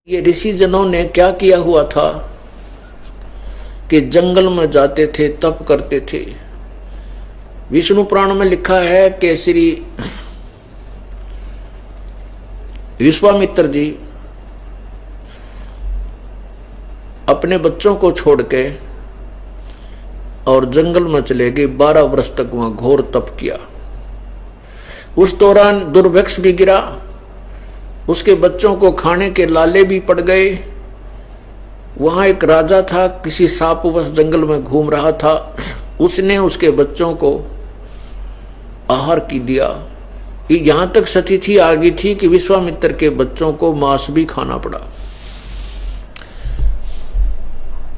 ये ऋषि जनों ने क्या किया हुआ था कि जंगल में जाते थे, तप करते थे। विष्णु पुराण में लिखा है कि श्री विश्वामित्र जी अपने बच्चों को छोड़ के और जंगल में चले गए। 12 वर्ष तक वहां घोर तप किया। उस दौरान दुर्भिक्ष भी गिरा, उसके बच्चों को खाने के लाले भी पड़ गए। वहां एक राजा था, किसी सापवश जंगल में घूम रहा था। उसने उसके बच्चों को आहार की दिया। यहां तक स्थिति आ गई थी कि विश्वामित्र के बच्चों को मांस भी खाना पड़ा।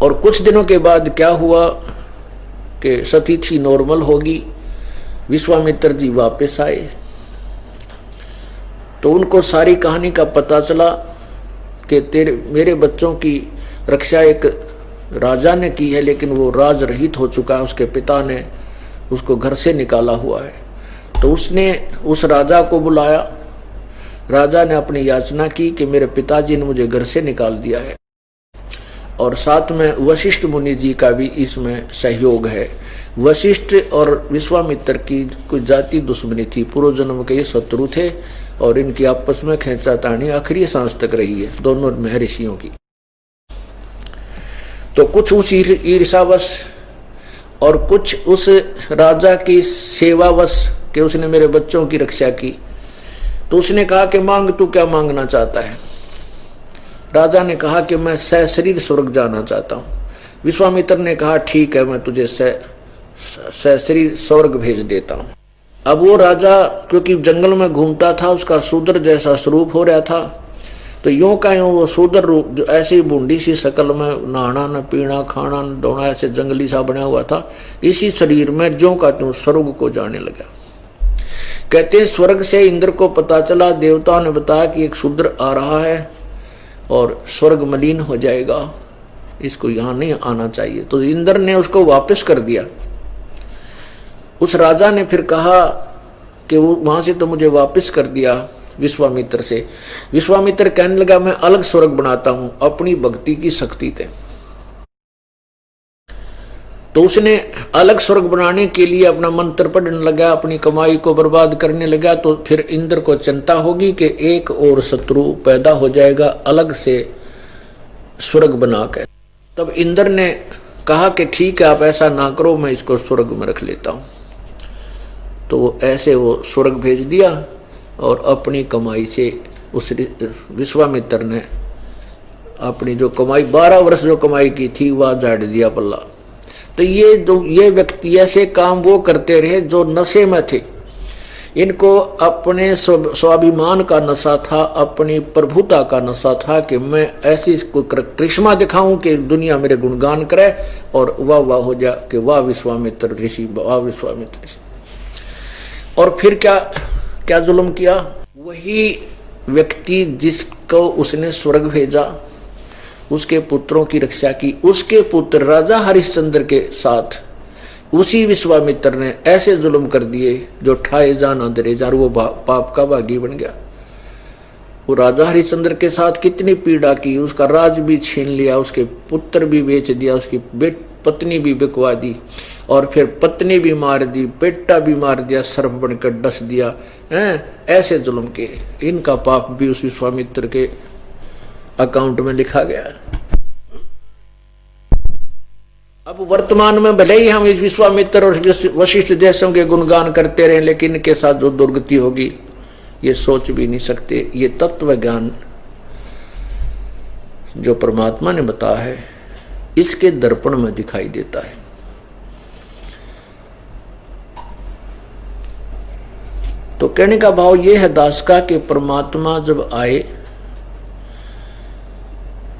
और कुछ दिनों के बाद क्या हुआ कि स्थिति नॉर्मल होगी। विश्वामित्र जी वापस आए तो उनको सारी कहानी का पता चला कि मेरे बच्चों की रक्षा एक राजा ने की है, लेकिन वो राज रहित हो चुका है। उसके पिता ने उसको घर से निकाला हुआ है। तो उसने उस राजा को बुलाया। राजा ने अपनी याचना की कि मेरे पिताजी ने मुझे घर से निकाल दिया है, और साथ में वशिष्ठ मुनि जी का भी इसमें सहयोग है। वशिष्ठ और विश्वामित्र की कोई जाति दुश्मनी थी, पूर्व जन्म के ये शत्रु थे, और इनकी आपस में खींचातानी आखिरी सांस तक रही है दोनों महर्षियों की। तो कुछ उस ईर्षावश और कुछ उस राजा की सेवावश कि उसने मेरे बच्चों की रक्षा की। तो उसने कहा कि मांग, तू क्या मांगना चाहता है? राजा ने कहा कि मैं सशरीर स्वर्ग जाना चाहता हूं। विश्वामित्र ने कहा ठीक है, मैं तुझे सशरीर स्वर्ग भेज देता हूं। अब वो राजा क्योंकि जंगल में घूमता था, उसका शूद्र जैसा स्वरूप हो रहा था। तो यूं का यूं वो शूद्र रूप, जो ऐसी बूंदी सी शकल में, नहाना न पीना खाना न डोना, ऐसे जंगली सा बना हुआ था, इसी शरीर में ज्यों का त्यों स्वर्ग को जाने लगा। कहते स्वर्ग से इंद्र को पता चला, देवताओं ने बताया कि एक शूद्र आ रहा है और स्वर्ग मलिन हो जाएगा, इसको यहां नहीं आना चाहिए। तो इंद्र ने उसको वापस कर दिया। उस राजा ने फिर कहा कि वो वहां से तो मुझे वापस कर दिया विश्वामित्र से। विश्वामित्र कहने लगा मैं अलग स्वर्ग बनाता हूं अपनी भक्ति की शक्ति से। तो उसने अलग स्वर्ग बनाने के लिए अपना मंत्र पढ़ने लगा, अपनी कमाई को बर्बाद करने लगा। तो फिर इंद्र को चिंता होगी कि एक और शत्रु पैदा हो जाएगा अलग से स्वर्ग बनाकर। तब इंद्र ने कहा कि ठीक है, आप ऐसा ना करो, मैं इसको स्वर्ग में रख लेता हूं। तो ऐसे वो स्वर्ग भेज दिया, और अपनी कमाई से उस विश्वामित्र ने अपनी जो कमाई 12 वर्ष जो कमाई की थी वह झाड़ दिया पल्ला। तो ये व्यक्ति ऐसे काम वो करते रहे जो नशे में थे। इनको अपने स्वाभिमान का नशा था, अपनी प्रभुता का नशा था कि मैं ऐसी करिश्मा दिखाऊं कि दुनिया मेरे गुणगान करे और वाह वाह हो जा कि वाह विश्वामित्र ऋषि, वाह विश्वामित्र ऋषि। और फिर क्या जुल्म किया? वही व्यक्ति जिसको उसने स्वर्ग भेजा, उसके पुत्रों की रक्षा की, उसके पुत्र राजा हरिश्चंद्र के साथ उसी विश्वामित्र ने ऐसे जुल्म कर दिए जो ठाए जान अंधेरे जान, वो पाप का भागी बन गया। वो राजा हरिश्चंद्र के साथ कितनी पीड़ा की, उसका राज भी छीन लिया, उसके पुत्र भी बेच दिया, उसकी पत्नी भी बिकवा दी, और फिर पत्नी भी मार दी, बेटा भी मार दिया, सर्प बनकर डस दिया। ऐसे जुल्म के इनका पाप भी उस विश्वामित्र के अकाउंट में लिखा गया। अब वर्तमान में भले ही हम इस विश्वामित्र और वशिष्ठ जैसों के गुणगान करते रहे, लेकिन इनके साथ जो दुर्गति होगी ये सोच भी नहीं सकते। ये तत्व ज्ञान जो परमात्मा ने बताया है, इसके दर्पण में दिखाई देता है। तो कहने का भाव यह है दास का कि परमात्मा जब आए,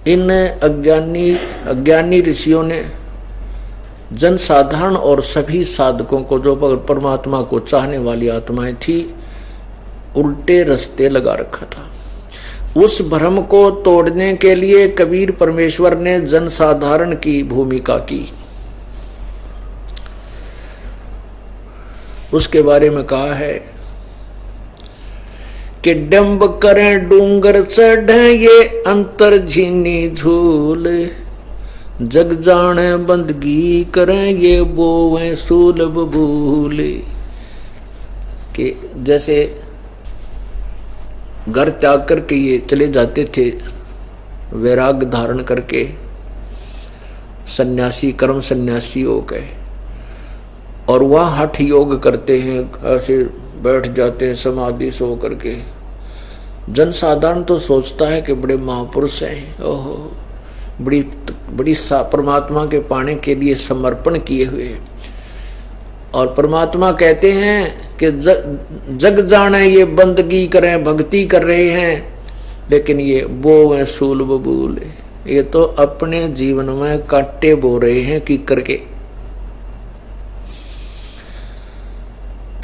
इन अज्ञानी ऋषियों ने जनसाधारण और सभी साधकों को, जो परमात्मा को चाहने वाली आत्माएं थी, उल्टे रास्ते लगा रखा था। उस भ्रम को तोड़ने के लिए कबीर परमेश्वर ने जनसाधारण की भूमिका की। उसके बारे में कहा है कि डम्ब करें डूंगर चढ़े ये अंतर झीनी झूल, जग जाने बंदगी करें ये बोवें सूल बबूल। कि जैसे घर त्याग करके ये चले जाते थे वैराग धारण करके, सन्यासी कर्म सन्यासी हो गए, और वह हठ योग करते हैं, ऐसे बैठ जाते हैं समाधि सो करके। जनसाधारण तो सोचता है कि बड़े महापुरुष हैं, ओहो बड़ी बड़ी परमात्मा के पाने के लिए समर्पण किए हुए हैं। और परमात्मा कहते हैं कि जग जाने ये बंदगी करें, भक्ति कर रहे हैं, लेकिन ये बोवें सूल बबूल, ये तो अपने जीवन में कांटे बो रहे हैं कि करके।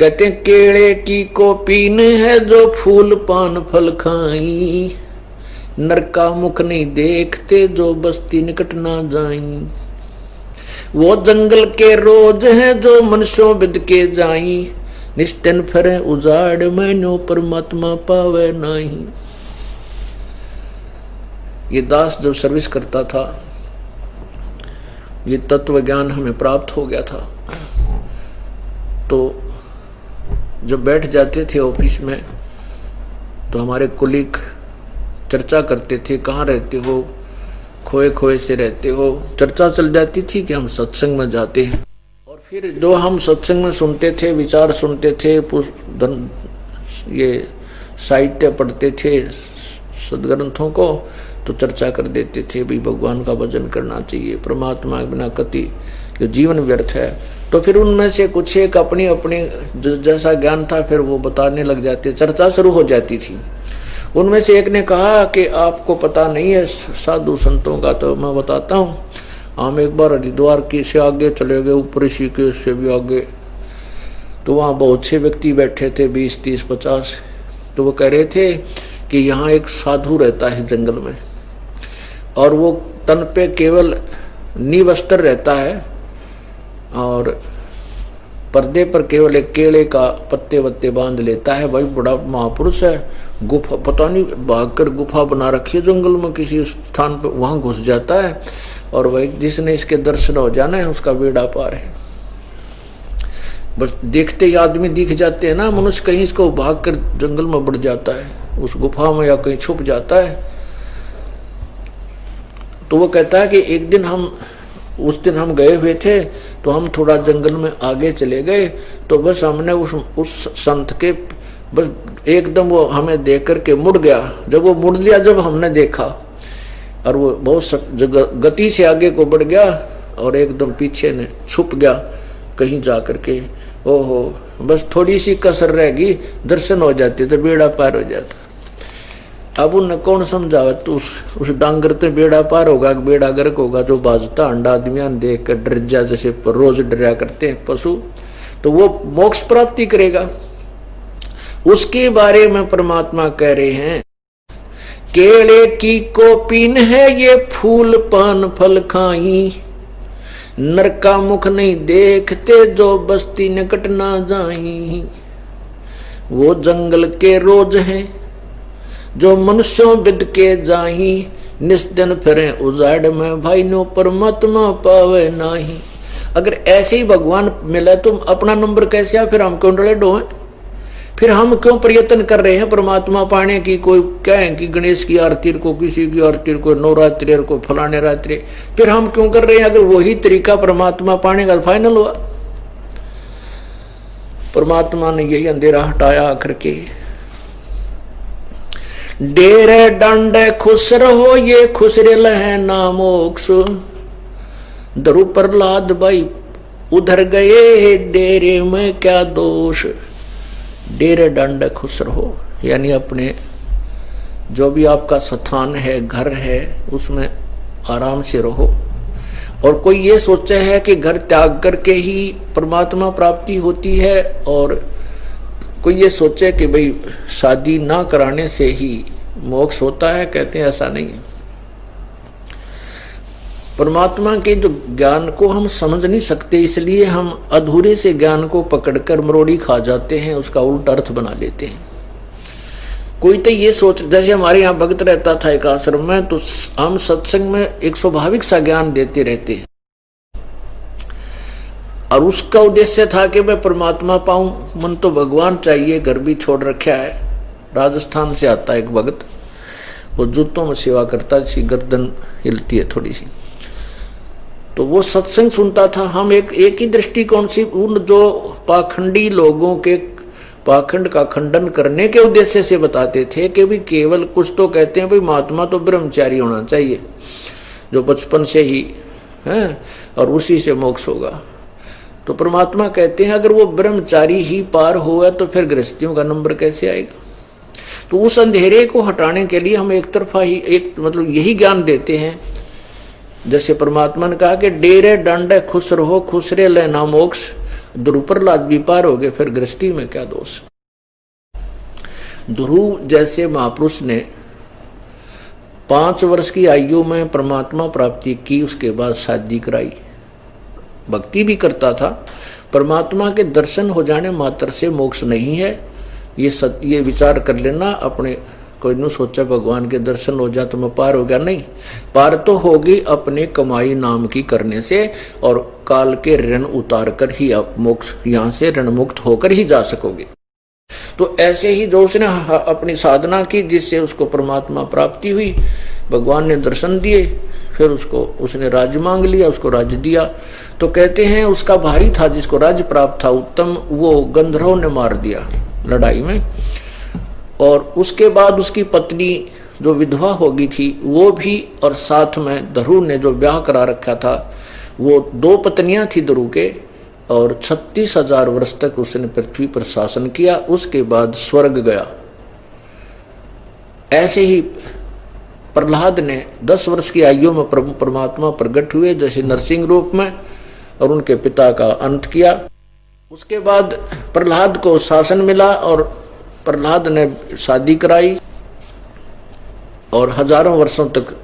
कहते केले की कोपीन है जो फूल पान फल खाई, नरका मुख नहीं देखते जो बस्ती निकट ना जाई। वो जंगल के रोज है जो मनुष्यों बिद के जाई, निस्तेन फरे उजाड़ मैनो परमात्मा पावे नहीं। ये दास जब सर्विस करता था, ये तत्व ज्ञान हमें प्राप्त हो गया था, तो जब बैठ जाते थे ऑफिस में तो हमारे कुलीग चर्चा करते थे, कहाँ रहते हो, खोए खोए से रहते हो। चर्चा चल जाती थी कि हम सत्संग में जाते हैं, और फिर जो हम सत्संग में सुनते थे, विचार सुनते थे, ये साहित्य पढ़ते थे सदग्रंथों को, तो चर्चा कर देते थे भाई भगवान का भजन करना चाहिए, परमात्मा के बिना कति जो जीवन व्यर्थ है। तो फिर उनमें से कुछ एक अपनी अपनी जैसा ज्ञान था फिर वो बताने लग जाते, चर्चा शुरू हो जाती थी। उनमें से एक ने कहा कि आपको पता नहीं है साधु संतों का, तो मैं बताता हूँ। हम एक बार हरिद्वार की से आगे चले गए, ऊपर ऋषिकेश से भी आगे, तो वहाँ बहुत से व्यक्ति बैठे थे, 20, 30, 50। तो वो कह रहे थे कि यहाँ एक साधु रहता है जंगल में, और वो तन पे केवल निवस्त्र रहता है, और पर्दे पर केवल एक केले का पत्ते वत्ते बांध लेता है। भाई बड़ा महापुरुष है, गुफा पता नहीं भागकर गुफा बना रखी है जंगल में किसी स्थान पर, वहां घुस जाता है, और वही जिसने इसके दर्शन हो जाना है उसका बेड़ा पार है। बस देखते ही आदमी दिख जाते हैं ना, मनुष्य कहीं इसको भागकर जंगल में बढ़ जाता है, उस गुफा में या कहीं छुप जाता है। तो वो कहता है कि एक दिन उस दिन हम गए हुए थे, तो हम थोड़ा जंगल में आगे चले गए, तो बस हमने उस संत के बस एकदम वो हमें देख करके मुड़ गया। जब वो मुड़ लिया, जब हमने देखा, और वो बहुत गति से आगे को बढ़ गया और एकदम पीछे ने छुप गया कहीं जा करके। ओहो, बस थोड़ी सी कसर रहेगी, दर्शन हो जाते तो बेड़ा पार हो जाता। अब उन्हें कौन समझावे, तो उस डांगर तो बेड़ा पार होगा, बेड़ा गर्क होगा, जो बाजता अंडा आदमियां देख कर डर जा, जैसे रोज डरा करते हैं पशु, तो वो मोक्ष प्राप्ति करेगा। उसके बारे में परमात्मा कह रहे हैं, केले की कोपीन है ये फूल पान फल खाई, नरका मुख नहीं देखते जो बस्ती निकट ना जाई। वो जंगल के रोज हैं जो मनुष्यों बिद के जाही, निस्दिन फिरे उजाड़ में भाई नो परमात्मा पावे नाही। अगर ऐसे ही भगवान मिले तो अपना नंबर कैसे आ, फिर हम क्यों डरे डोए, फिर हम क्यों प्रयत्न कर रहे हैं परमात्मा पाने की। कोई क्या है कि गणेश की आरती को, किसी की आरती को, नवरात्रि को, फलाने रात्रि, फिर हम क्यों कर रहे हैं अगर वही तरीका परमात्मा पाने का फाइनल हुआ। परमात्मा ने यही अंधेरा हटाया आकर के। डेरे डंडे खुश रहो ये खुश रेल है ना मोक्ष, दरु प्रहलाद भाई उधर गए डेरे में क्या दोष। डेरे डंडे खुश रहो, यानी अपने जो भी आपका स्थान है, घर है, उसमें आराम से रहो। और कोई ये सोचा है कि घर त्याग करके ही परमात्मा प्राप्ति होती है, और कोई ये सोचे कि भाई शादी ना कराने से ही मोक्ष होता है, कहते हैं ऐसा नहीं। परमात्मा के जो ज्ञान को हम समझ नहीं सकते, इसलिए हम अधूरे से ज्ञान को पकड़कर मरोड़ी खा जाते हैं, उसका उल्टा अर्थ बना लेते हैं। कोई तो ये सोच, जैसे हमारे यहाँ भक्त रहता था एक आश्रम में, तो हम सत्संग में एक स्वाभाविक सा ज्ञान देते रहते हैं, और उसका उद्देश्य था कि मैं परमात्मा पाऊं, मन तो भगवान चाहिए, घर भी छोड़ रखा है। राजस्थान से आता है एक भक्त, वो जूतों में सेवा करता, जिसकी गर्दन हिलती है थोड़ी सी, तो वो सत्संग सुनता था। हम एक ही दृष्टिकोण से उन जो पाखंडी लोगों के पाखंड का खंडन करने के उद्देश्य से बताते थे कि भी केवल कुछ तो कहते हैं भाई महात्मा तो ब्रह्मचारी होना चाहिए, जो बचपन से ही है, और उसी से मोक्ष होगा। तो परमात्मा कहते हैं अगर वो ब्रह्मचारी ही पार हुआ तो फिर गृहस्थियों का नंबर कैसे आएगा। तो उस अंधेरे को हटाने के लिए हम एक तरफा ही मतलब यही ज्ञान देते हैं, जैसे परमात्मा ने कहा कि डेरे डंडे खुश रहो, खुश रे लेना मोक्ष, ध्रुव लाद भी पार हो गए, फिर गृहस्थी में क्या दोष। ध्रुव जैसे महापुरुष ने 5 वर्ष की आयु में परमात्मा प्राप्ति की, उसके बाद शादी कराई, भक्ति भी करता था। परमात्मा के दर्शन हो जाने मात्र से मोक्ष नहीं है, ये विचार कर लेना अपने। कोई न सोचा भगवान के दर्शन हो जाए तो मैं पार हो गया, नहीं, पार तो होगी अपने कमाई नाम की करने से, और काल के ऋण उतार कर ही आप मोक्ष, यहां से ऋण मुक्त होकर ही जा सकोगे। तो ऐसे ही जो उसने अपनी साधना की, जिससे उसको परमात्मा प्राप्ति हुई, भगवान ने दर्शन दिए, फिर उसने राज्य मांग लिया, उसको राज्य दिया। तो कहते हैं उसका भाई था जिसको राज्य प्राप्त था उत्तम, वो गंधर्व ने मार दिया लड़ाई में, और उसके बाद उसकी पत्नी जो विधवा हो गई थी वो भी, और साथ में ध्रुव ने जो ब्याह करा रखा था, वो 2 पत्नियां थी ध्रुव के, और 36,000 वर्ष तक उसने पृथ्वी पर शासन किया, उसके बाद स्वर्ग गया। ऐसे ही प्रहलाद ने 10 वर्ष की आयु में प्रभु परमात्मा प्रकट हुए जैसे नरसिंह रूप में, और उनके पिता का अंत किया। उसके बाद प्रहलाद को शासन मिला, और प्रहलाद ने शादी कराई, और हजारों वर्षों तक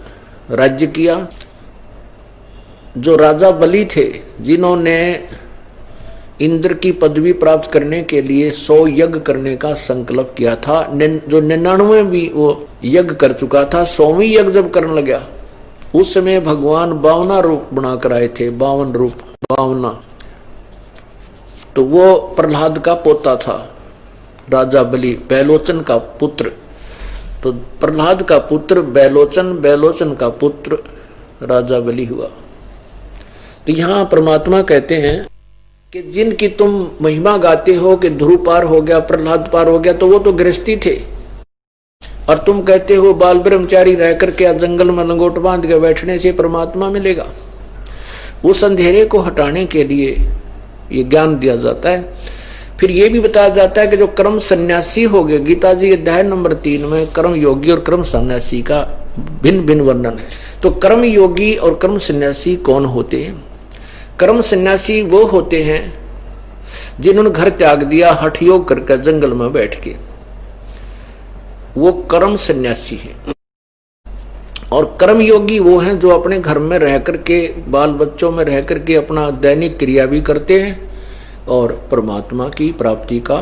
राज्य किया। जो राजा बलि थे, जिन्होंने इंद्र की पदवी प्राप्त करने के लिए 100 यज्ञ करने का संकल्प किया था, जो 99 भी वो यज्ञ कर चुका था, 100वीं यज्ञ जब करने लगा, उस समय भगवान 52 रूप बना कर आए थे, 52 रूप, 52। तो वो प्रहलाद का पोता था, राजा बलि, बैलोचन का पुत्र। तो प्रहलाद का पुत्र बैलोचन, बैलोचन का पुत्र राजा बलि हुआ। तो यहां परमात्मा कहते हैं कि जिनकी तुम महिमा गाते हो कि ध्रुव पार हो गया, प्रहलाद पार हो गया, तो वो तो गृहस्थी थे, और तुम कहते हो बाल ब्रह्मचारी रह करके जंगल में लंगोट बांध के बैठने से परमात्मा मिलेगा। उस अंधेरे को हटाने के लिए ये ज्ञान दिया जाता है। फिर ये भी बताया जाता है कि जो कर्म सन्यासी हो गए, गीता जी अध्याय नंबर 3 में कर्म योगी और कर्म सन्यासी का भिन्न भिन्न वर्णन है। तो कर्म योगी और कर्म सन्यासी कौन होते हैं? कर्म सन्यासी वो होते हैं जिन्होंने घर त्याग दिया, हठ योग करके जंगल में बैठ के, वो कर्म सन्यासी है। और कर्म योगी वो हैं जो अपने घर में रह करके, बाल बच्चों में रह करके अपना दैनिक क्रिया भी करते हैं, और परमात्मा की प्राप्ति का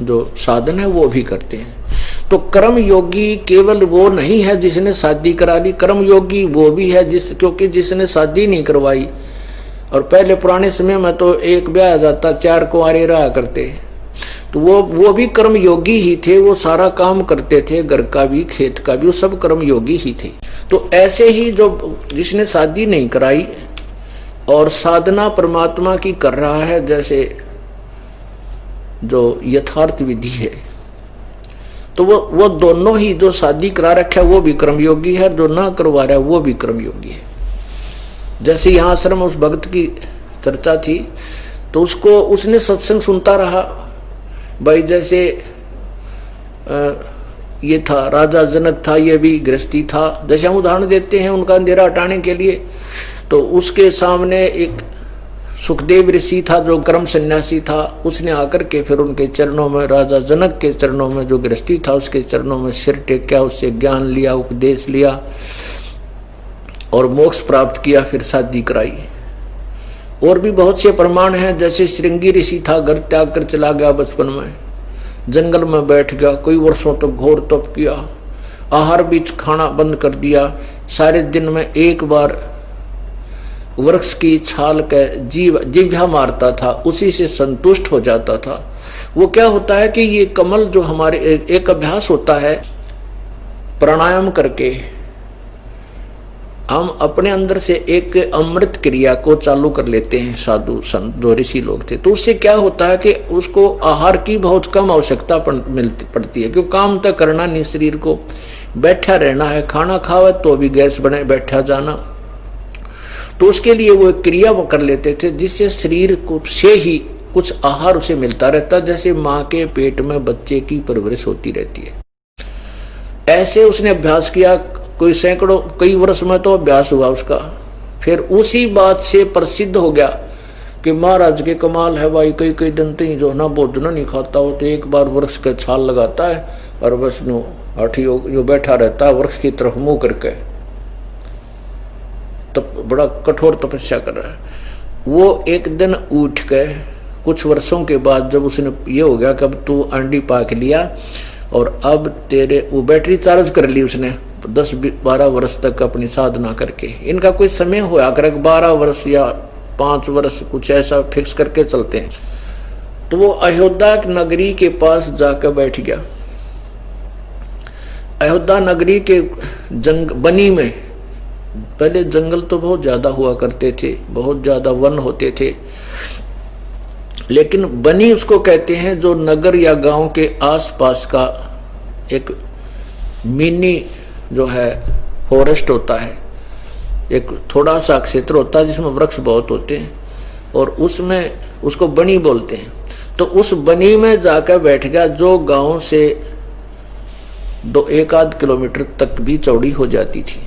जो साधन है वो भी करते हैं। तो कर्म योगी केवल वो नहीं है जिसने शादी करा ली, कर्म योगी वो भी है क्योंकि जिसने शादी नहीं करवाई। और पहले पुराने समय में तो एक ब्याह जाता, 4 कुंवारे रहा करते, तो वो भी कर्म योगी ही थे, वो सारा काम करते थे, घर का भी खेत का भी, वो सब कर्म योगी ही थे। तो ऐसे ही जो जिसने शादी नहीं कराई और साधना परमात्मा की कर रहा है, जैसे जो यथार्थ विधि है, तो वो दोनों ही, जो शादी करा रखा है वो भी कर्मयोगी है, जो ना करवा रहा है वो भी कर्मयोगी है। जैसे यहाँ आश्रम उस भक्त की चर्चा थी, तो उसने सत्संग सुनता रहा भाई। जैसे ये था राजा जनक था, ये भी गृहस्थी था। जैसे हम उदाहरण देते हैं उनका अंधेरा हटाने के लिए, तो उसके सामने एक सुखदेव ऋषि था जो कर्म सन्यासी था, उसने आकर के फिर उनके चरणों में, राजा जनक के चरणों में जो गृहस्थी था उसके चरणों में सिर टेका, उससे ज्ञान लिया, उपदेश लिया और मोक्ष प्राप्त किया, फिर शादी कराई। और भी बहुत से प्रमाण हैं, जैसे श्रृंगी ऋषि था, घर त्याग कर चला गया बचपन में, जंगल में बैठ गया, कई वर्षों तक घोर तप किया, आहार भी खाना बंद कर दिया, सारे दिन में एक बार वृक्ष की छाल का जिह्वा मारता था, उसी से संतुष्ट हो जाता था। वो क्या होता है कि ये कमल जो हमारे एक अभ्यास होता है, प्राणायाम करके हम अपने अंदर से एक अमृत क्रिया को चालू कर लेते हैं। साधु संत जो ऋषि लोग थे, तो उससे क्या होता है कि उसको आहार की बहुत कम आवश्यकता पड़ती है, क्योंकि काम तक करना नहीं, शरीर को बैठा रहना है, खाना खावे तो भी गैस बने बैठा जाना, तो उसके लिए वो एक क्रिया वो कर लेते थे जिससे शरीर को से ही कुछ आहार उसे मिलता रहता, जैसे माँ के पेट में बच्चे की परवरिश होती रहती है। ऐसे उसने अभ्यास किया, कोई सैकड़ों कई वर्ष में तो अभ्यास हुआ उसका। फिर उसी बात से प्रसिद्ध हो गया कि महाराज के कमाल है भाई, कई कई दिन तक जो ना भोजन नहीं खाता हो, तो एक बार वृक्ष का छाल लगाता है और बस नो हाथी जो बैठा रहता है वृक्ष की तरफ मुंह करके, तो बड़ा कठोर तपस्या कर रहा है। वो एक दिन उठ के कुछ वर्षों के बाद जब उसने ये हो गया कि अब तू अंडी पाक लिया और अब तेरे वो बैटरी चार्ज कर ली उसने 10-12 वर्ष तक अपनी साधना करके। इनका कोई समय होया कर 12 वर्ष या 5 वर्ष कुछ ऐसा फिक्स करके चलते हैं। तो वो अयोध्या नगरी के पास जाकर बैठ गया। अयोध्या नगरी के बनी में पहले जंगल तो बहुत ज्यादा हुआ करते थे, बहुत ज्यादा वन होते थे, लेकिन बनी उसको कहते हैं जो नगर या गांव के आसपास का एक मिनी जो है फॉरेस्ट होता है, एक थोड़ा सा क्षेत्र होता है जिसमें वृक्ष बहुत होते हैं और उसमें उसको बनी बोलते हैं। तो उस बनी में जाकर बैठ गया जो गांव से 1-8 किलोमीटर तक भी चौड़ी हो जाती थी।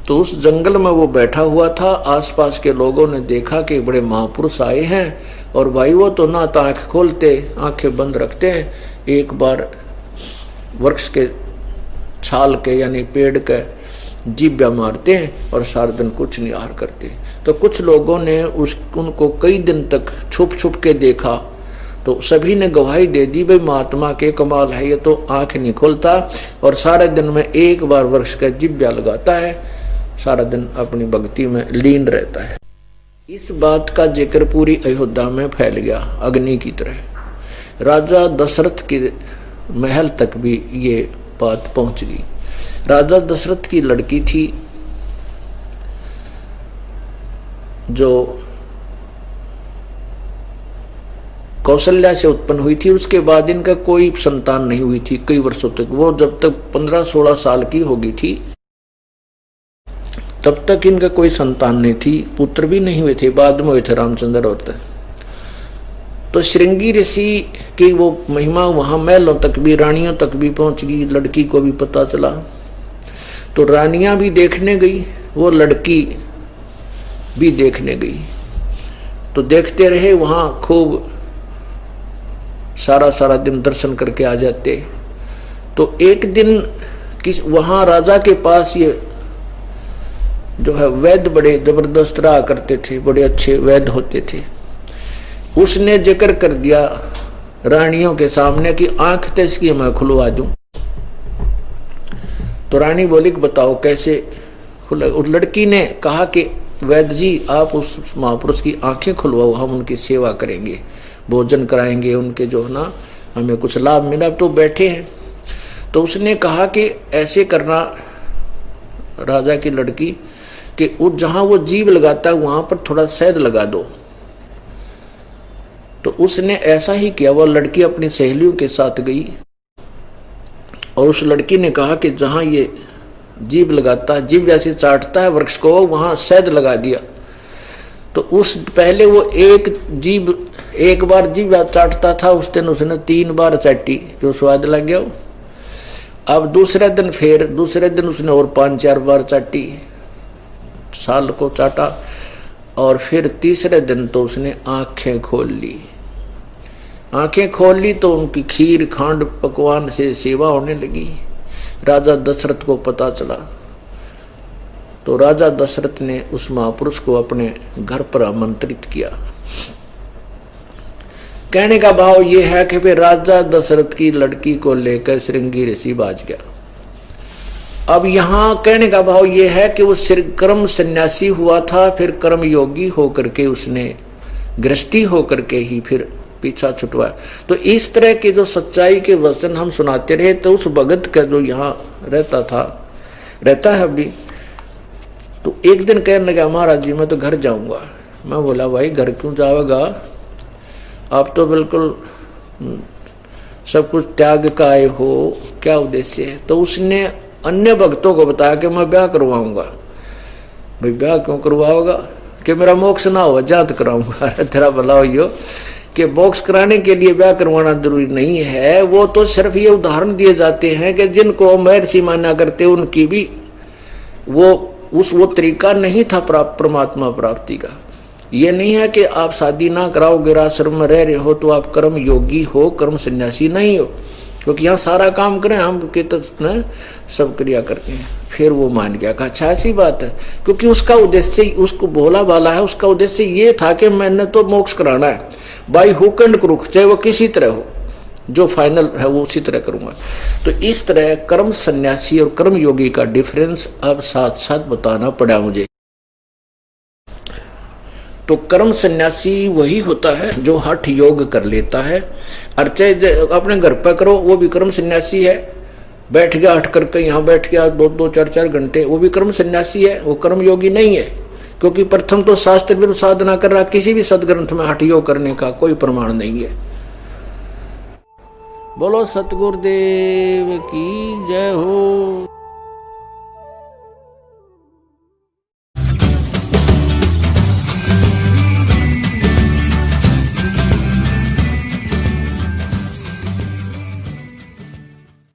तो उस जंगल में वो बैठा हुआ था। आसपास के लोगों ने देखा कि बड़े महापुरुष आए हैं और भाई वो तो ना तो आंख खोलते, आंखें बंद रखते हैं, एक बार वृक्ष के छाल के यानी पेड़ के जिब्या मारते हैं और सारा दिन कुछ नहीं आहार करते। तो कुछ लोगों ने उनको कई दिन तक छुप छुप के देखा, तो सभी ने गवाही दे दी भाई महात्मा के कमाल है, ये तो आंख नहीं खोलता और सारे दिन में एक बार वृक्ष का जिब्या लगाता है, सारा दिन अपनी भक्ति में लीन रहता है। इस बात का जिक्र पूरी अयोध्या में फैल गया अग्नि की तरह। राजा दशरथ के महल तक भी ये बात पहुंच गई। राजा दशरथ की लड़की थी जो कौशल्या से उत्पन्न हुई थी, उसके बाद इनका कोई संतान नहीं हुई थी कई वर्षों तक। वो जब तक 15-16 साल की हो गई थी तब तक इनका कोई संतान नहीं थी, पुत्र भी नहीं हुए थे, बाद में हुए थे रामचंद्र और। तो श्रृंगी ऋषि की वो महिमा वहां महलों तक भी, रानियों तक भी पहुंच गई, लड़की को भी पता चला। तो रानियां भी देखने गई, वो लड़की भी देखने गई। तो देखते रहे वहां, खूब सारा दिन दर्शन करके आ जाते। तो एक दिन वहां राजा के पास ये जो है वैद्य बड़े जबरदस्त रहा करते थे, बड़े अच्छे वैद्य होते थे। उसने जिक्र कर दिया रानियों के सामने कि आंख तो इसकी मैं खुलवा दूं। तो रानी बोली कि बताओ कैसे खुला। उस लड़की ने कहा कि वैद्य जी आप उस महापुरुष की आंखें खुलवाओ, हम उनकी सेवा करेंगे, भोजन कराएंगे, उनके जो है ना हमें कुछ लाभ मिला। तो बैठे हैं। तो उसने कहा कि ऐसे करना राजा की लड़की कि जहां वो जीभ लगाता है वहां पर थोड़ा शहद लगा दो। तो उसने ऐसा ही किया। वो लड़की अपनी सहेलियों के साथ गई और उस लड़की ने कहा कि जहां ये जीभ लगाता है, जीभ जैसे चाटता है वृक्ष को, वहां शहद लगा दिया। तो उस पहले वो एक बार जीभ चाटता था, उस दिन उसने 3 बार चाटी, जो स्वाद लग गया। अब दूसरे दिन उसने और 5-4 बार चाटी, साल को चाटा। और फिर तीसरे दिन तो उसने आंखें खोल ली। आंखें खोल ली तो उनकी खीर खांड पकवान से सेवा होने लगी। राजा दशरथ को पता चला। तो राजा दशरथ ने उस महापुरुष को अपने घर पर आमंत्रित किया। कहने का भाव ये है कि फिर राजा दशरथ की लड़की को लेकर श्रृंगी ऋषि बाज गया। अब यहां कहने का भाव ये है कि वो कर्म सन्यासी हुआ था, फिर कर्म योगी होकर के उसने गृहस्थी होकर के ही फिर पीछा छुटवाया। तो इस तरह के जो सच्चाई के वचन हम सुनाते रहे, तो उस भगत का जो यहाँ रहता है अभी, तो एक दिन कहने लगा महाराज जी मैं तो घर जाऊंगा। मैं बोला भाई घर क्यों जाओगा, आप तो बिल्कुल सब कुछ त्याग का आए हो, क्या उद्देश्य है? तो उसने अन्य भक्तों को बताया कि मैं ब्याह करवाऊंगा। भाई ब्याह क्यों करवाओगा? कि मेरा मोक्ष ना हो जात कराऊंगा। तेरा भला हो कि मोक्ष कराने के लिए ब्याह करवाना जरूरी नहीं है। वो तो सिर्फ ये उदाहरण दिए जाते हैं कि जिनको महर्षि माना करते उनकी भी वो तरीका नहीं था परमात्मा प्राप्ति का। ये नहीं है कि आप शादी ना कराओ, गिराश्रम में रह रहे हो तो आप कर्म योगी हो, कर्म सन्यासी नहीं हो, क्योंकि यहाँ सारा काम करें हम के तो सब क्रिया करते हैं। फिर वो मान गया, कहा अच्छा ऐसी बात है, क्योंकि उसका उद्देश्य उसको भोला भाला है, उसका उद्देश्य ये था कि मैंने तो मोक्ष कराना है बाई हुक एंड क्रुक, चाहे वो किसी तरह हो, जो फाइनल है वो उसी तरह करूंगा। तो इस तरह कर्म सन्यासी और कर्म योगी का डिफरेंस अब साथ साथ बताना पड़ा मुझे। तो कर्म सन्यासी वही होता है जो हठ योग कर लेता है, और चाहे अपने घर पर करो वो भी कर्म सन्यासी है। बैठ गया हट करके यहाँ बैठ गया 2-2 4-4 घंटे, वो भी कर्म सन्यासी है, वो कर्म योगी नहीं है। क्योंकि प्रथम तो शास्त्र विरुद्ध साधना कर रहा, किसी भी सदग्रंथ में हठ योग करने का कोई प्रमाण नहीं है। बोलो सतगुरुदेव की जय हो।